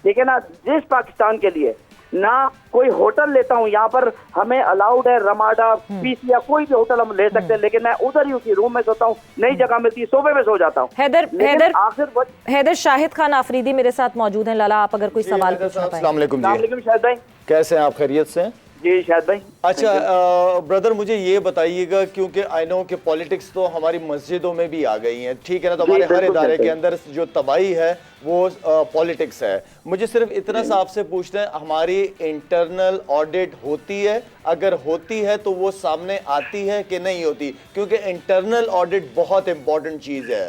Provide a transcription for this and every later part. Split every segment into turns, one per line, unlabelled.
ठीक है ना। जिस पाकिस्तान के लिए ना कोई होटल लेता हूँ, यहाँ पर हमें अलाउड है रमाडा, पीस या कोई भी होटल हम ले सकते हैं, लेकिन मैं उधर ही उसी रूम में सोता हूँ, नई जगह मिलती है सोफे में सो जाता हूँ।
हैदर शाहिद खान आफरीदी मेरे साथ मौजूद हैं। लाला, आप अगर कोई सवाल पूछना पाए।
अस्सलाम वालेकुम जी,
शाहिद भाई,
कैसे हैं आप? खैरियत से?
जी शाहिद भाई।
अच्छा ब्रदर, मुझे ये बताइएगा, क्योंकि आई नो कि पॉलिटिक्स तो हमारी मस्जिदों में भी आ गई है, ठीक है ना, तो हमारे हर इदारे के अंदर जो तबाही है वो पॉलिटिक्स है। मुझे सिर्फ इतना सा आपसे पूछना है, हमारी इंटरनल ऑडिट होती है? अगर होती है तो वो सामने आती है कि नहीं होती? क्योंकि इंटरनल ऑडिट बहुत इंपॉर्टेंट चीज है।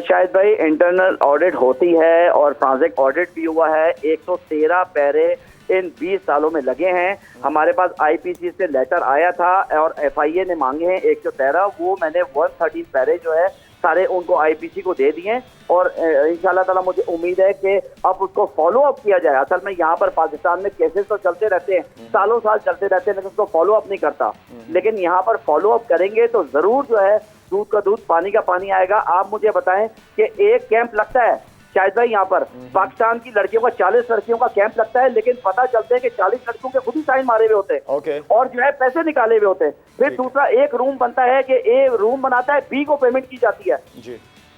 शायद भाई इंटरनल ऑडिट होती है और फ्रांसिक ऑडिट भी हुआ है। 113 पैरे इन 20 सालों में लगे हैं। हमारे पास आईपीसी से लेटर आया था और एफआईए ने मांगे हैं 113, वो मैंने 113 पैरे जो है सारे उनको आईपीसी को दे दिए और इंशाल्लाह ताला मुझे उम्मीद है कि अब उसको फॉलो अप किया जाए। असल में यहाँ पर पाकिस्तान में केसेस तो चलते रहते हैं, सालों साल चलते रहते हैं, लेकिन उसको फॉलो अप नहीं करता। लेकिन यहाँ पर फॉलो अप करेंगे तो जरूर जो है दूध का दूध पानी का पानी आएगा। आप मुझे बताएं कि एक कैंप लगता है शायद भाई, यहाँ पर पाकिस्तान की लड़कियों का 40 लड़कियों का कैंप लगता है, लेकिन पता चलता है कि 40 लड़कियों के खुद ही साइन मारे हुए होते हैं और जो है पैसे निकाले हुए होते हैं। फिर दूसरा एक रूम बनता है कि ए रूम बनाता है, बी को पेमेंट की जाती है,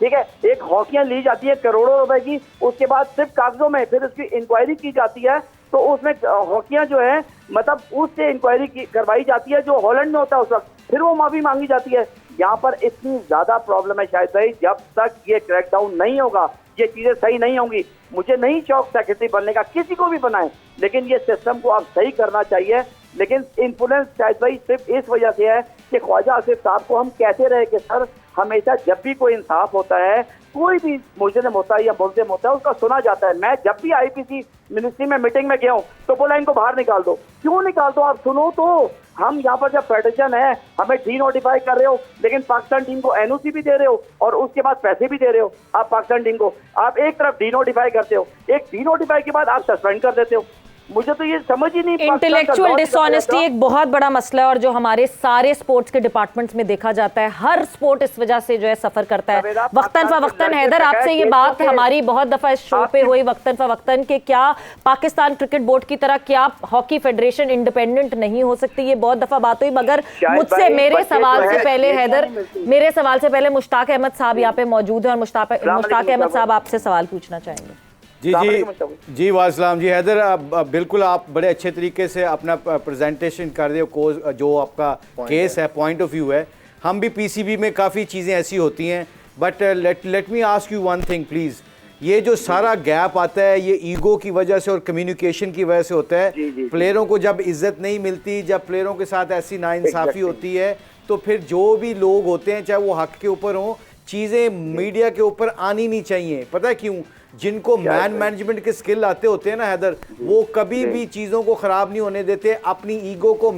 ठीक है। एक हॉकियां ली जाती है करोड़ों रुपए की, उसके बाद सिर्फ कागजों में फिर उसकी इंक्वायरी की जाती है, तो उसमें हॉकियां जो है मतलब उससे इंक्वायरी करवाई जाती है जो हॉलैंड में होता है उस वक्त, फिर वो माफी मांगी जाती है। यहाँ पर इतनी ज्यादा प्रॉब्लम है शायद भाई, जब तक ये क्रैकडाउन नहीं होगा, ये चीजें सही नहीं होंगी। मुझे नहीं शौक सेक्रेटरी बनने का, किसी को भी बनाए, लेकिन ये सिस्टम को आप सही करना चाहिए। लेकिन इन्फ्लुएंस शायद भाई सिर्फ इस वजह से है कि ख्वाजा आसिफ साहब को हम कहते रहे कि सर हमेशा जब भी कोई इंसाफ होता है, कोई भी मुजरिम होता है या मुल्जिम होता है, उसका सुना जाता है। मैं जब भी आईपीसी मिनिस्ट्री में मीटिंग में गया हूँ तो बोला इनको बाहर निकाल दो। क्यों निकाल दो? आप सुनो तो, हम यहाँ पर जब फेडरेशन है हमें डी नोटिफाई कर रहे हो, लेकिन पाकिस्तान टीम को एनओसी भी दे रहे हो और उसके बाद पैसे भी दे रहे हो। आप पाकिस्तान टीम को आप एक तरफ डी नोटिफाई करते हो, एक डी नोटिफाई के बाद आप सस्पेंड कर देते हो। मुझे तो ये समझ ही नहीं।
इंटेलेक्चुअल डिसऑनेस्टी एक बहुत बड़ा मसला है और जो हमारे सारे स्पोर्ट्स के डिपार्टमेंट्स में देखा जाता है। हर स्पोर्ट इस वजह से जो है सफर करता है वक्तन फवक्तन। हैदर, आपसे ये बात हमारी बहुत दफा इस शो पे हुई वक्तन फवक्तन के क्या पाकिस्तान क्रिकेट बोर्ड की तरह क्या हॉकी फेडरेशन इंडिपेंडेंट नहीं हो सकती, ये बहुत दफा बात हुई। मगर मुझसे मेरे सवाल से पहले हैदर, मेरे सवाल से पहले मुश्ताक अहमद साहब यहाँ पे मौजूद है और मुश्ताक अहमद साहब आपसे सवाल पूछना चाहेंगे।
जी वासलाम जी। हैदर, बिल्कुल आप बड़े अच्छे तरीके से अपना प्रेजेंटेशन कर रहे हो, जो आपका केस है, पॉइंट ऑफ व्यू है। हम भी पीसीबी में काफ़ी चीज़ें ऐसी होती हैं, but let me ask you one thing please. ये जो सारा गैप आता है ये ईगो की वजह से और कम्युनिकेशन की वजह से होता है। प्लेयरों को जब इज्जत नहीं मिलती, जब प्लेयरों के साथ ऐसी नाइंसाफ़ी होती है, तो फिर जो भी लोग होते हैं चाहे वो हक के ऊपर हों, चीज़ें मीडिया के ऊपर आनी नहीं चाहिए। पता है क्यों? जिनको मैनेजमेंट के स्किल आते होते हैं ना हैदर, वो कभी भी चीजों को खराब नहीं होने देते। अपनी ईगो को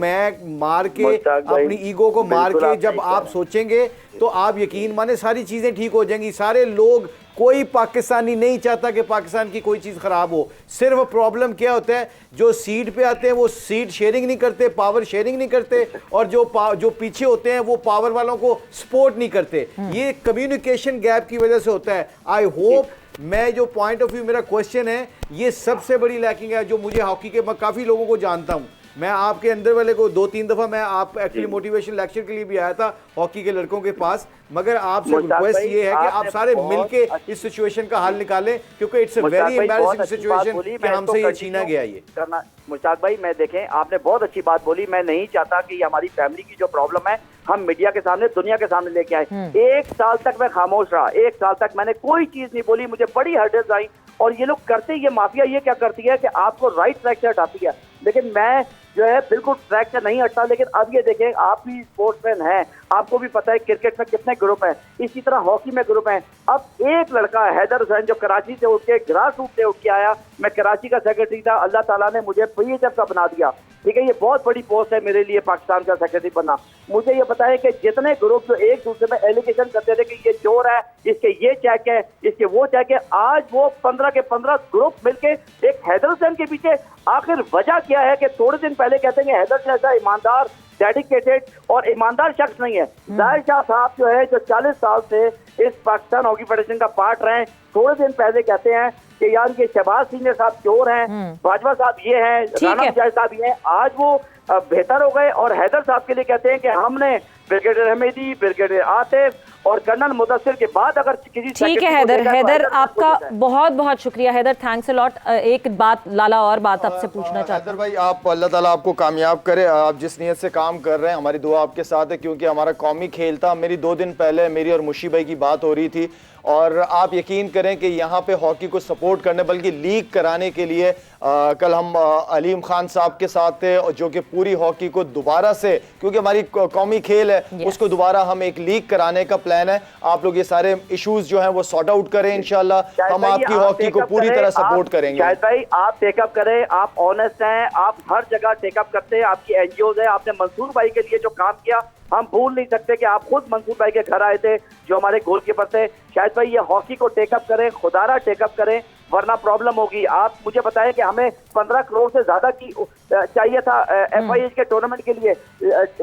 मार के जब आप सोचेंगे तो आप यकीन माने सारी चीजें ठीक हो जाएंगी। सारे लोग, कोई पाकिस्तानी नहीं चाहता कि पाकिस्तान की कोई चीज खराब हो। सिर्फ प्रॉब्लम क्या होता है, जो सीट पे आते हैं वो सीट शेयरिंग नहीं करते, पावर शेयरिंग नहीं करते, और जो पीछे होते हैं वो पावर वालों को सपोर्ट नहीं करते। ये कम्युनिकेशन गैप की वजह से होता है। आई होप, मैं जो पॉइंट ऑफ व्यू, मेरा क्वेश्चन है, ये सबसे बड़ी लैकिंग है जो मुझे हॉकी के, मैं काफ़ी लोगों को जानता हूँ, मैं आपके अंदर वाले को 2-3 दफ़ा मैं आप एक्चुअली मोटिवेशन लेक्चर के लिए भी आया था हॉकी के लड़कों के पास, मगर आपसे रिक्वेस्ट ये है कि आप सारे मिलके इस सिचुएशन का हल निकालें, क्योंकि it's a very embarrassing situation कि हमसे ये छीना गया। ये
करना मुश्ताक भाई, मैं देखें आपने बहुत अच्छी बात बोली। मैं नहीं चाहता कि हमारी फैमिली की जो प्रॉब्लम है हम मीडिया के सामने, दुनिया के सामने लेके आए। 1 साल तक मैं खामोश रहा, 1 साल तक मैंने कोई चीज नहीं बोली, मुझे बड़ी हर्डल्स आई। और ये लोग करते, ये माफिया ये क्या करती है कि आपको राइट ट्रैक से हटाती है, लेकिन मैं जो है बिल्कुल ट्रैक से नहीं हटता। लेकिन अब ये देखें, आप भी स्पोर्ट्समैन हैं, आपको भी पता है क्रिकेट में कितने ग्रुप हैं, इसी तरह हॉकी में ग्रुप हैं। अब एक लड़का हैदर हुसैन जो कराची से उठ के, ग्रास रूट से उठ के आया, मैं कराची का सेक्रेटरी था, अल्लाह ताला ने मुझे पीएचएफ का बना दिया, ठीक है। ये बहुत बड़ी पोस्ट है मेरे लिए, पाकिस्तान का सेक्रेटरी बनना। मुझे ये पता है कि जितने ग्रुप जो एक दूसरे में एलिगेशन करते थे कि ये चोर है, इसके ये चेक है, इसके वो चेक है, आज वो 15 के 15 ग्रुप मिलके एक हैदर हुसैन के पीछे, आखिर वजह क्या है कि थोड़े दिन पहले कहते हैं कि हैदर जैसा ईमानदार, डेडिकेटेड और ईमानदार शख्स नहीं है। जाहिर शाह साहब जो है, जो 40 साल से इस पाकिस्तान हॉकी फेडरेशन का पार्ट रहे, थोड़े दिन पहले कहते हैं कि यार ये शहबाज सीनियर साहब चोर हैं, बाजवा साहब ये हैं, राणा मुजाहिद साहब ये हैं। आज वो बेहतर हो गए और हैदर साहब के लिए कहते हैं कि हमने ब्रिगेडियर हमीदी, ब्रिगेडियर आतिफ और कर्नल मुदस्सिर के बाद अगर किसी
ठीक है हैदर आपका बहुत बहुत शुक्रिया हैदर, थैंक्स अ लॉट। एक बात लाला और बात आपसे पूछना चाहता हूं
हैदर भाई, आप अल्लाह ताला आपको कामयाब करे, आप जिस नीयत से काम कर रहे हैं हमारी दुआ आपके साथ है, क्योंकि हमारा कौमी खेल था। मेरी 2 दिन पहले मेरी और मुशी भाई की बात हो रही थी और आप यकीन करें कि यहाँ पे हॉकी को सपोर्ट करने बल्कि लीग कराने के लिए कल हम अलीम खान साहब के साथ थे, जो कि पूरी हॉकी को दोबारा से, क्योंकि हमारी कौमी खेल है उसको दोबारा हम एक लीग कराने का प्लान है। आप लोग ये सारे इश्यूज जो हैं वो सॉर्ट आउट करें, इंशाल्लाह हम आपकी हॉकी को पूरी तरह सपोर्ट करेंगे।
शाहिद भाई आप टेकअप करें, आप ऑनेस्ट हैं, आप हर जगह टेकअप करते हैं, आपकी एनजीओज है, आपने मंसूर भाई के लिए जो काम किया हम भूल नहीं सकते कि आप खुद मंसूर भाई के घर आए थे जो हमारे गोलकीपर थे। शायद भाई ये हॉकी को टेकअप करें, खुदारा टेकअप करें, वरना प्रॉब्लम होगी। आप मुझे बताएं कि हमें 15 करोड़ से ज्यादा की चाहिए था FIH के टूर्नामेंट के लिए।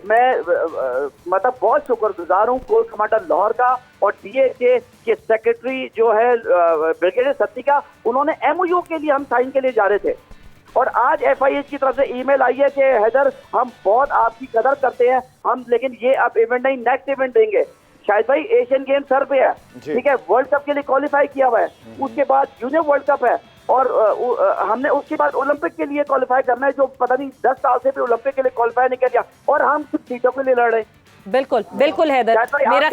मैं मतलब बहुत शुक्रगुजार हूँ कोल कमांडर लाहौर का और DHA के सेक्रेटरी जो है ब्रिगेडियर सत्ती का, उन्होंने MOU के लिए हम साइन के लिए जा रहे थे और आज FIH की तरफ से ईमेल आई है कि हैदर हम बहुत आपकी कदर करते हैं हम, लेकिन ये अब इवेंट नहीं नेक्स्ट इवेंट देंगे। शायद भाई एशियन गेम सर पे है, ठीक है, वर्ल्ड कप के लिए क्वालिफाई किया हुआ है, उसके बाद जूनियर वर्ल्ड कप है और हमने उसके बाद ओलंपिक के लिए क्वालिफाई करना है, जो पता नहीं 10 साल से भी ओलंपिक के लिए क्वालिफाई नहीं किया और हम कुछ सीटों के लिए लड़ रहे हैं।
बिल्कुल बिल्कुल हैदर, मेरा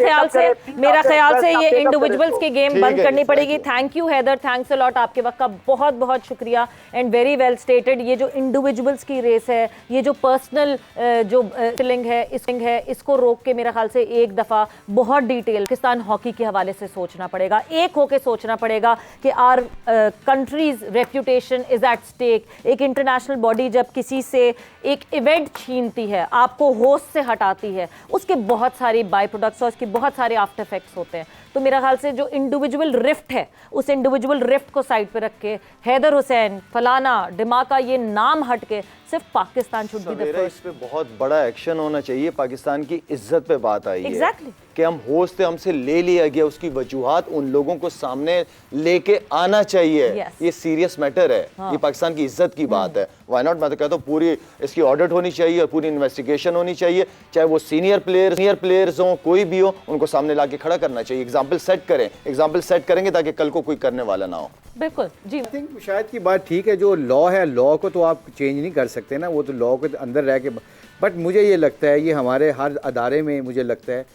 ख्याल से ये इंडिविजुअल्स की गेम बंद करनी पड़ेगी। Thank you Haider, thanks a lot, आपके वक्त का बहुत बहुत शुक्रिया एंड वेरी वेल स्टेटेड। ये जो इंडिविजुअल्स की रेस है, ये जो पर्सनल जो लिंग है इसको रोक के मेरा ख्याल से एक दफा बहुत डिटेल पाकिस्तान हॉकी के हवाले से सोचना पड़ेगा, एक होके सोचना पड़ेगा कि our country's reputation is at stake. एक इंटरनेशनल बॉडी जब किसी से एक इवेंट छीनती है, आपको होस्ट से हटाती है, उसके बहुत सारी बाय प्रोडक्ट्स और उसके बहुत सारे आफ्टर इफेक्ट्स होते हैं। तो मेरा ख्याल से जो इंडिविजुअल रिफ्ट है, उस इंडिविजुअल रिफ्ट को साइड पे रख के हैदर हुसैन, फलाना, डिमाका ये नाम हट के सिर्फ Pakistan should be the first.
इस पे बहुत बड़ा एक्शन होना चाहिए। पाकिस्तान की इज्जत पे बात आई है कि हम होस्ट थे, हमसे ले लिया गया, उसकी वजूहात उन लोगों को सामने लेके आना चाहिए। ये सीरियस मैटर है, ये पाकिस्तान की इज्जत की बात है। व्हाई नॉट, मैं तो कहता हूँ पूरी इसकी ऑडिट होनी चाहिए और पूरी इन्वेस्टिगेशन होनी चाहिए, चाहे वो सीनियर प्लेयर्स हों, कोई भी हो, उनको सामने लाके खड़ा करना चाहिए। एग्जाम्पल सेट करेंगे ताकि कल को कोई करने वाला ना हो।
बिल्कुल जी,
आई थिंक शायद की बात ठीक है। जो लॉ है, लॉ को तो आप चेंज नहीं कर सकते ना, वो तो लॉ के अंदर रह के। बट मुझे ये लगता है, ये हमारे हर अदारे में मुझे लगता है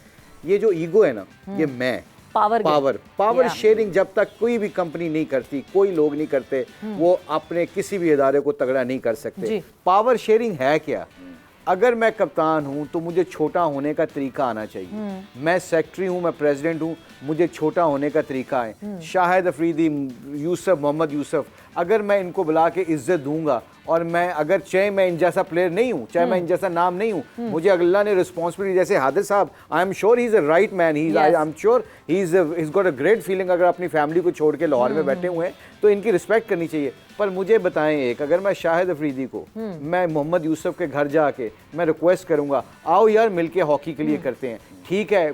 ये जो ईगो है ना, ये मैं पावर शेयरिंग जब तक कोई भी कंपनी नहीं करती, कोई लोग नहीं करते, वो अपने किसी भी इदारे को तगड़ा नहीं कर सकते। पावर शेयरिंग है क्या? अगर मैं कप्तान हूं तो मुझे छोटा होने का तरीका आना चाहिए। मैं सेक्रेटरी हूं, मैं प्रेसिडेंट हूं, मुझे छोटा होने का तरीका है। शाहिद अफरीदी, यूसुफ, मोहम्मद यूसुफ, अगर मैं इनको बुला के इज्जत दूंगा और मैं अगर चाहे मैं इन जैसा प्लेयर नहीं हूं, चाहे मैं इन जैसा नाम नहीं हूं, मुझे अल्लाह ने रिस्पॉन्सिबिलिटी, जैसे हादिर साहब, I am sure he is a right man, I am sure he is got a great feeling. अगर अपनी फैमिली को छोड़ के लाहौर में बैठे हुए हैं तो इनकी रिस्पेक्ट करनी चाहिए। पर मुझे बताएं एक, अगर मैं शाहिद अफरीदी को, मैं मोहम्मद यूसुफ के घर जाके मैं रिक्वेस्ट करूंगा, आओ यार मिलके हॉकी के लिए करते हैं, ठीक है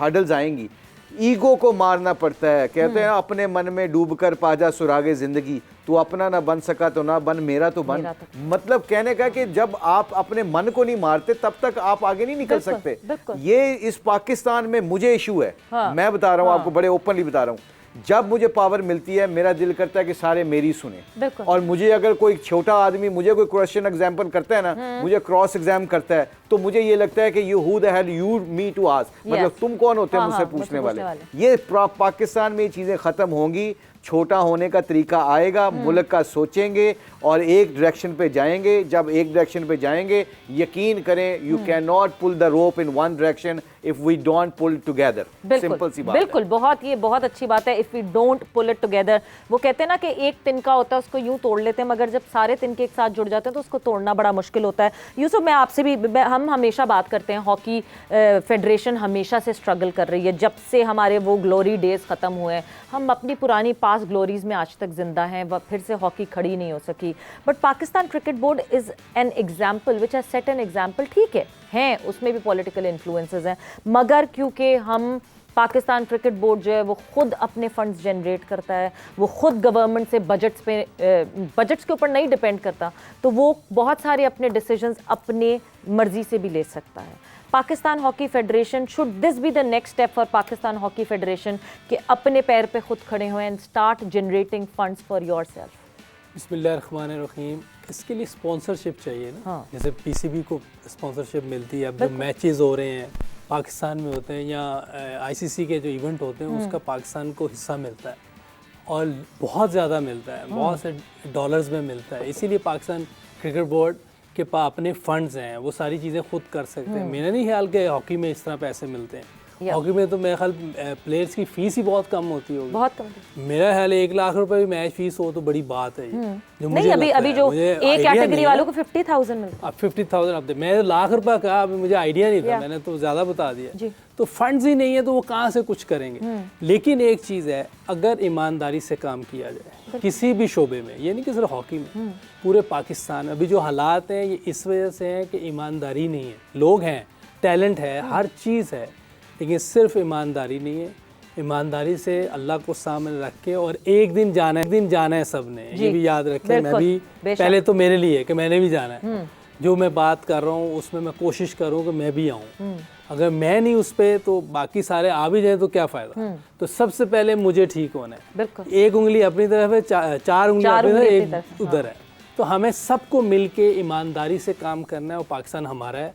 हडल्स आएंगी, ईगो को मारना पड़ता है। कहते हैं अपने मन में डूबकर पाजा सुरागे जिंदगी, तू अपना ना बन सका तो ना बन, मेरा तो बन। मतलब कहने का कि जब आप अपने मन को नहीं मारते तब तक आप आगे नहीं निकल सकते। ये इस पाकिस्तान में मुझे इशू है। मैं बता रहा हूँ आपको, बड़े ओपनली बता रहा हूँ। जब मुझे पावर मिलती है मेरा दिल करता है कि सारे मेरी सुने, और मुझे अगर कोई छोटा आदमी मुझे कोई क्वेश्चन एग्जाम्पल करता है ना, मुझे क्रॉस एग्जाम करता है, तो मुझे ये लगता है कि you who the hell you me to ask, मतलब तुम कौन होते हैं मुझसे पूछने वाले। ये पाकिस्तान में ये चीजें खत्म होंगी, छोटा होने का तरीका आएगा, मुल्क का सोचेंगे और एक डायरेक्शन पे जाएंगे। जब एक डायरेक्शन पे जाएंगे, यकीन करें, you can not pull the rope in one direction if we don't pull together. Simple सी बात
बिल्कुल, ये बहुत अच्छी बात है, if we don't pull it together. वो कहते हैं ना कि एक तिनका होता है उसको यूं तोड़ लेते हैं, मगर जब सारे तिनके एक साथ जुड़ जाते हैं तो उसको तोड़ना बड़ा मुश्किल होता है। यूसुफ, मैं आपसे भी, हम हमेशा बात करते हैं, हॉकी फेडरेशन हमेशा से स्ट्रगल कर रही है, जब से हमारे वो ग्लोरी डेज खत्म हुए हैं, हम अपनी पुरानी पास ग्लोरीज में आज तक जिंदा हैं, वह फिर से हॉकी खड़ी नहीं हो सकी। But Pakistan cricket board is an example which has set an example. ठीक है, उसमें भी पॉलिटिकल इन्फ्लुएंसेस हैं, मगर क्योंकि हम पाकिस्तान क्रिकेट बोर्ड जो है वो खुद अपने फंड्स जनरेट करता है, वो खुद गवर्नमेंट से बजट्स के ऊपर नहीं डिपेंड करता, तो वो बहुत सारे अपने डिसीजंस अपने मर्जी से भी ले सकता है। Pakistan hockey federation, should this be the next step for Pakistan hockey federation कि अपने पैर पे खुद खड़े हुए and start generating funds for yourself?
बिस्मिल्लाहिर्रहमानिर्रहीम। इसके लिए स्पॉन्सरशिप चाहिए ना।
हाँ।
जैसे पीसीबी को स्पॉन्सरशिप मिलती है, अब जो मैचेस हो रहे हैं पाकिस्तान में होते हैं या आईसीसी के जो इवेंट होते हैं उसका पाकिस्तान को हिस्सा मिलता है और बहुत ज़्यादा मिलता है, बहुत से डॉलर्स में मिलता है। इसीलिए पाकिस्तान क्रिकेट बोर्ड के पास अपने फंड्स हैं, वो सारी चीज़ें खुद कर सकते हैं। मेरा नहीं ख्याल कि हॉकी में इस तरह पैसे मिलते हैं। हॉकी में तो मेरे ख्याल प्लेयर्स की फीस ही बहुत कम होती होगी, बहुत कम। मेरा ख्याल 1 लाख रुपए भी मैच फीस हो तो बड़ी बात है ये। जो
नहीं, अभी जो ए कैटेगरी वालों को 50,000 मिलता है।
50,000 अब मैं 1 लाख रुपए कहा, अभी मुझे आइडिया नहीं था, मैंने तो ज़्यादा बता दिया। तो फंड्स ही नहीं है तो वो कहाँ से कुछ करेंगे। लेकिन एक चीज़ है, अगर ईमानदारी से काम किया जाए किसी भी शोबे में, ये नहीं कि सिर्फ हॉकी में, पूरे पाकिस्तान में अभी जो हालात हैं ये इस वजह से हैं कि ईमानदारी नहीं है। लोग हैं, टैलेंट है, हर चीज़ है, लेकिन सिर्फ ईमानदारी नहीं है। ईमानदारी से अल्लाह को सामने रख के, और एक दिन जाना है सबने, ये भी याद रखें। मैं भी पहले तो मेरे लिए कि मैंने भी जाना है, जो मैं बात कर रहा हूँ उसमें मैं कोशिश करूँ कि मैं भी आऊँ। अगर मैं नहीं उस पे तो बाकी सारे आ भी जाए तो क्या फ़ायदा। तो सबसे पहले मुझे ठीक होना है। एक उंगली अपनी तरफ है, चार उंगली अपनी तरफ, एक उधर है। तो हमें सबको मिलके ईमानदारी से काम करना है। और पाकिस्तान हमारा है,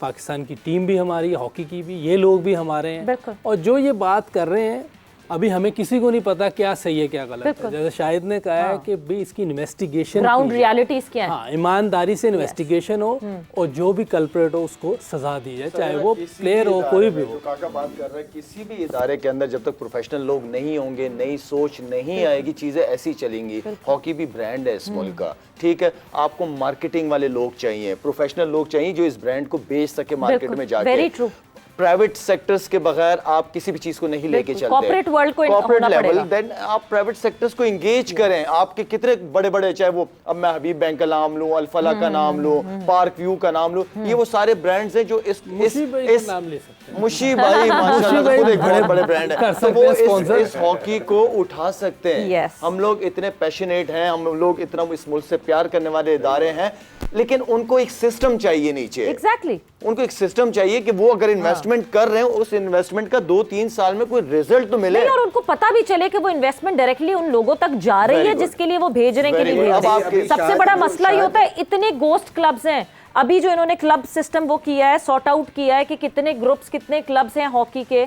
पाकिस्तान की टीम भी हमारी है, हॉकी की भी, ये लोग भी हमारे हैं। और जो ये बात कर रहे हैं अभी हमें किसी को नहीं पता क्या सही है क्या गलत है। जैसे शाहिद ने कहा है कि भाई इसकी इन्वेस्टिगेशन,
ग्राउंड रियलिटीज क्या है,
हाँ, ईमानदारी से इन्वेस्टिगेशन हो और जो भी कल्प्रेट हो उसको सजा दी जाए, चाहे वो प्लेयर हो, कोई भी हो।
काका बात कर रहे हैं, किसी भी इदारे के अंदर जब तक प्रोफेशनल लोग नहीं होंगे, नई सोच नहीं आएगी, चीजें ऐसी चलेंगी। हॉकी भी ब्रांड है इस मुल्क का, ठीक है। आपको मार्केटिंग वाले लोग चाहिए, प्रोफेशनल लोग चाहिए जो इस ब्रांड को बेच सके मार्केट में जाके।
Very true.
प्राइवेट सेक्टर्स के बगैर आप किसी भी चीज को नहीं लेके चलते।
कॉर्पोरेट वर्ल्ड को
कॉर्पोरेट लेवल, देन आप प्राइवेट सेक्टर्स को एंगेज करें। आपके कितने बड़े बड़े, चाहे वो अब मैं हबीब बैंक का नाम लूं, अल्फला का नाम लूं, पार्क व्यू का नाम लूं, ये वो सारे ब्रांड्स हैं जो इस
नाम ले सकते हैं।
मुशी भाई माशाल्लाह खुद एक बड़े ब्रांड है, तो वो इस हॉकी को उठा सकते हैं। हम लोग इतने पैशनेट हैं, हम लोग इतना इस मुल्क से प्यार करने वाले इदारे हैं, लेकिन उनको एक सिस्टम चाहिए नीचे।
एग्जैक्टली,
उनको एक सिस्टम चाहिए कि वो अगर इन्वेस्टमेंट कर रहे हैं, उस इन्वेस्टमेंट का 2-3 साल में कोई रिजल्ट तो मिले,
और उनको पता भी चले कि वो इन्वेस्टमेंट डायरेक्टली उन लोगों तक जा रही है जिसके लिए वो भेज रहे हैं कि नहीं भेज रहे हैं। सबसे बड़ा मसला ये होता है, इतने गोस्ट क्लब्स हैं। अभी जो इन्होंने क्लब सिस्टम वो किया है, सॉर्ट आउट किया है कि कितने ग्रुप्स, कितने क्लब्स हैं हॉकी के,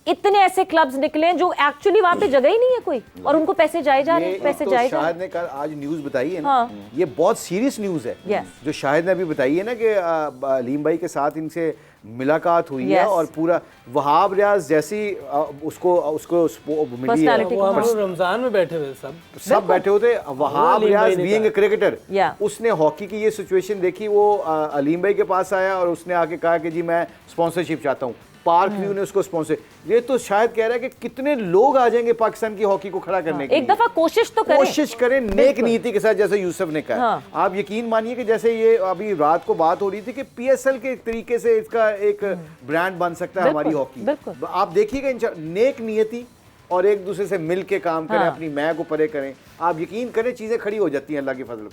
इतने ऐसे क्लब्स निकले जो एक्चुअली वहां पे जगह ही नहीं है कोई, और उनको पैसे जाए जा रहे हैं, पैसे जाए जा रहे हैं।
शाहिद ने कल आज न्यूज बताई है ना, ये बहुत सीरियस न्यूज है जो शाहिद ने अभी बताई है ना कि अलीम भाई के साथ इनसे मुलाकात हुई है और पूरा वहाब रियाज जैसी उसको मिली है।
रमजान में बैठे हुए सब
बैठे होते। Wahab Riaz being a cricketer, उसने हॉकी की ये सिचुएशन देखी, वो अलीम भाई के पास आया और उसने आके कहा कि जी मैं स्पॉन्सरशिप चाहता हूँ। पार्क व्यू ने उसको स्पॉन्सर, ये तो शायद कह रहा है कि कितने लोग आ जाएंगे पाकिस्तान की हॉकी को खड़ा करने के लिए।
एक दफा कोशिश तो करें,
कोशिश करें नेक नीति के साथ, जैसे यूसुफ ने कहा। आप यकीन मानिए कि जैसे ये अभी रात को बात हो रही थी कि पीएसएल के तरीके से इसका एक ब्रांड बन सकता है हमारी हॉकी। आप देखिएगा, नेक नियति और एक दूसरे से मिल के काम करें, अपनी मैं को परे करें, आप यकीन करें चीजें खड़ी हो जाती हैं अल्लाह के फजल।